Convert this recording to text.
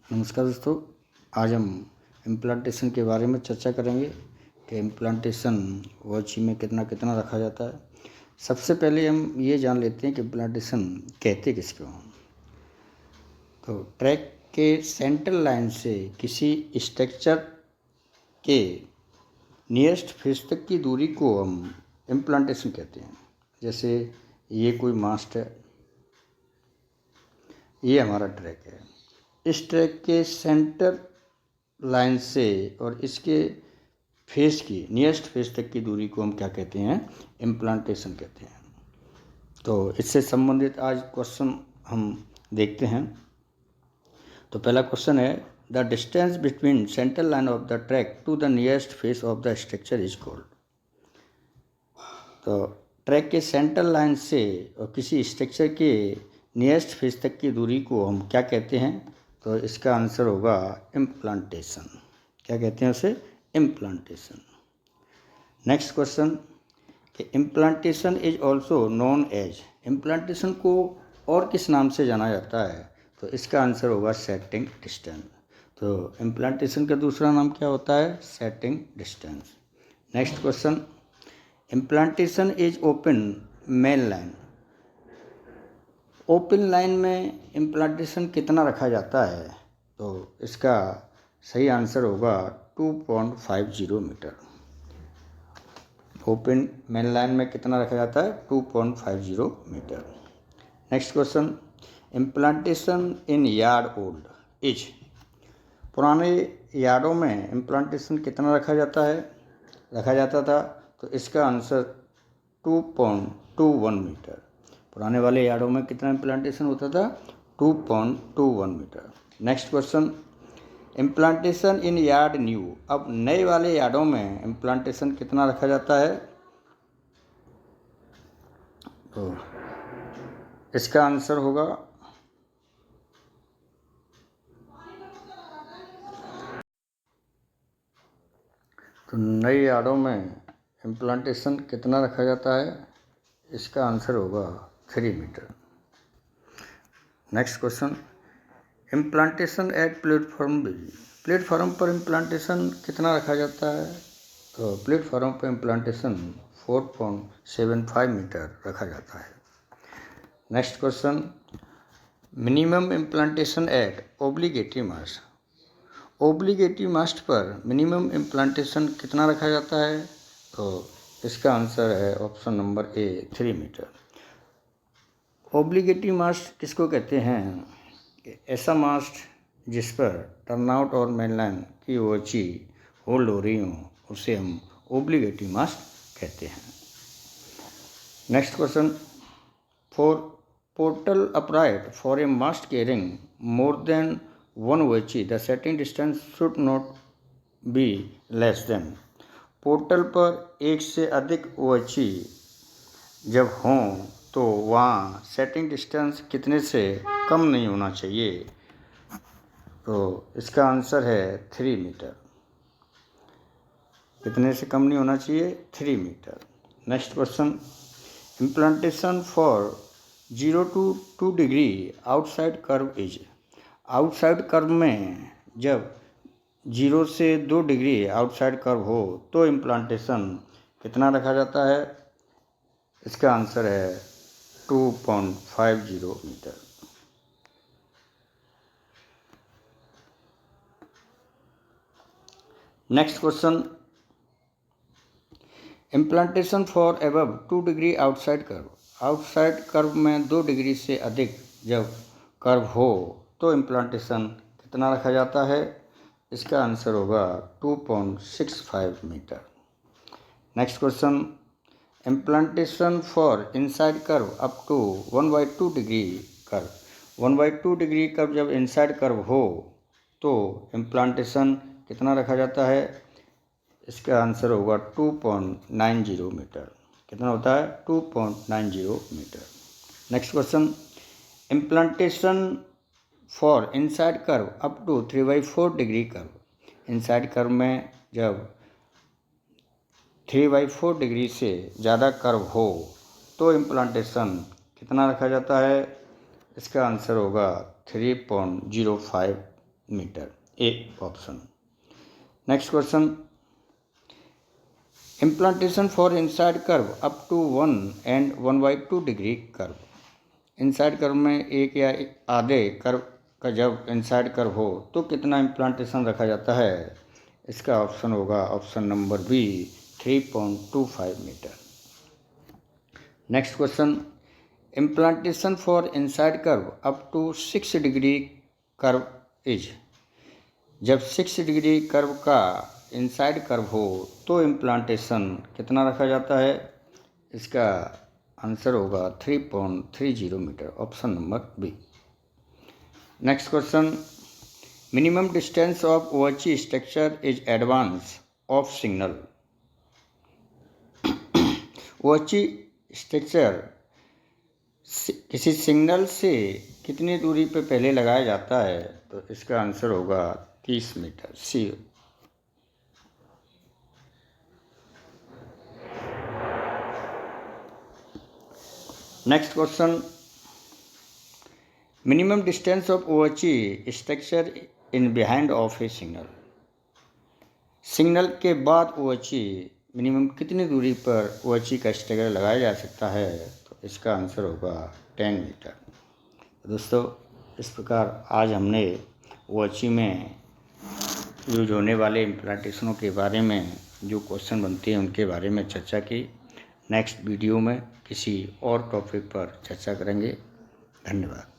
नमस्कार दोस्तों, आज हम इम्प्लांटेशन के बारे में चर्चा करेंगे कि इम्प्लांटेशन वॉच में कितना कितना रखा जाता है। सबसे पहले हम ये जान लेते हैं कि इम्प्लांटेशन कहते किसको हैं। तो ट्रैक के सेंट्रल लाइन से किसी स्ट्रक्चर के नियरेस्ट फेस तक की दूरी को हम इम्प्लांटेशन कहते हैं। जैसे ये कोई मास्ट है, ये हमारा ट्रैक है। इस ट्रैक के सेंटर लाइन से और इसके फेस की नियरेस्ट फेस तक की दूरी को हम क्या कहते हैं? इम्प्लांटेशन कहते हैं। तो इससे संबंधित आज क्वेश्चन हम देखते हैं। तो पहला क्वेश्चन है, the distance between central line of the track to the nearest face of the structure is called. तो ट्रैक के सेंट्रल लाइन से और किसी स्ट्रक्चर के नियरेस्ट फेस तक की दूरी को हम क्या कहते हैं? तो इसका आंसर होगा इम्प्लांटेशन। क्या कहते हैं उसे? इम्प्लांटेशन। नेक्स्ट क्वेश्चन कि implantation is also known as. Implantation को और किस नाम से जाना जाता है? तो इसका आंसर होगा सेटिंग डिस्टेंस। तो इम्प्लांटेशन का दूसरा नाम क्या होता है? Setting distance. Next question, implantation is open main line. Open line में इम्प्लांटेशन कितना रखा जाता है? तो इसका सही आंसर होगा 2.50 मीटर। ओपन मेन लाइन में कितना रखा जाता है? 2.50 metre. Next question, implantation in yard old is. पुराने यार्डों में इम्प्लांटेशन कितना रखा जाता था? तो इसका आंसर 2.21 मीटर। पुराने वाले यार्डों में कितना इम्प्लांटेशन होता था? 2.21 metre. Next question, implantation in yard new. अब नए वाले यार्डों में इम्प्लांटेशन कितना रखा जाता है? तो इसका आंसर होगा तो नए यार्डों में इम्प्लांटेशन कितना रखा जाता है? इसका आंसर होगा 3 metre. Next question, implantation at platform busy. Platform पर इम्प्लांटेशन कितना रखा जाता है? तो प्लेटफॉर्म पर इम्प्लांटेशन 4.75 मीटर रखा जाता है। Next question, minimum implantation at obligatory mast. Obligatory mast पर मिनिमम इम्प्लांटेशन कितना रखा जाता है? तो इसका आंसर है option number A, 3 metre. Obligatory mast किसको कहते हैं? ऐसा मास्ट जिस पर टर्नआउट और मेनलाइन की ऊंची होल्ड हो रही हो, उसे हम ओब्लिगेटरी मास्ट कहते हैं। Next question, for portal upright for a mast carrying more than 1 OHE the setting distance should not be less than. Portal पर एक से अधिक OHE जब हों तो वहाँ सेटिंग डिस्टेंस कितने से कम नहीं होना चाहिए? तो इसका आंसर है 3 मीटर। कितने से कम नहीं होना चाहिए? 3 metre. Next question, implantation for 0 to 2 degree outside curve is. Outside curve में जब 0 से 2 डिग्री आउटसाइड कर्व हो तो इम्प्लांटेशन कितना रखा जाता है? इसका आंसर है 2.50 metre. Next question, implantation for above 2 degree outside curve. Outside curve में 2 डिग्री से अधिक जब कर्व हो तो इम्प्लांटेशन कितना रखा जाता है? इसका आंसर होगा 2.65 metre. Next question, implantation for inside curve up to 1/2 degree curve. 1/2 degree curve जब इनसाइड कर्व हो तो इम्प्लांटेशन कितना रखा जाता है? इसका आंसर होगा 2.90 मीटर। कितना होता है? 2.90 metre. Next question, implantation for inside curve up to 3/4 degree curve. Inside curve में जब 3/4 डिग्री से ज़्यादा कर्व हो तो इम्प्लांटेशन कितना रखा जाता है? इसका आंसर होगा 3.05 metre, A option. Next question, implantation for inside curve up to 1 and 1/2 degree curve. Inside curve में एक या आधे कर्व का जब इनसाइड कर्व हो तो कितना इम्प्लांटेशन रखा जाता है? इसका ऑप्शन होगा option number B 3.25 metre. Next question, implantation for inside curve up to 6 degree curve is. जब 6 डिग्री कर्व का इनसाइड कर्व हो तो इम्प्लांटेशन कितना रखा जाता है? इसका आंसर होगा 3.30 metre, option number B. Next question, minimum distance of OHE structure is advance of signal. OHE structure किसी सिग्नल से कितनी दूरी पर पहले लगाया जाता है? तो इसका आंसर होगा 30 metre, C. Next question, minimum distance of OHE structure in behind of a signal. Signal के बाद ओएचई मिनिमम कितनी दूरी पर ओएचई का स्ट्रक्चर लगाया जा सकता है? तो इसका आंसर होगा 10 मीटर। दोस्तों, इस प्रकार आज हमने ओएचई में यूज होने वाले इम्प्लांटेशनों के बारे में जो क्वेश्चन बनते हैं उनके बारे में चर्चा की। नेक्स्ट वीडियो में किसी और टॉपिक पर चर्चा करेंगे। धन्यवाद।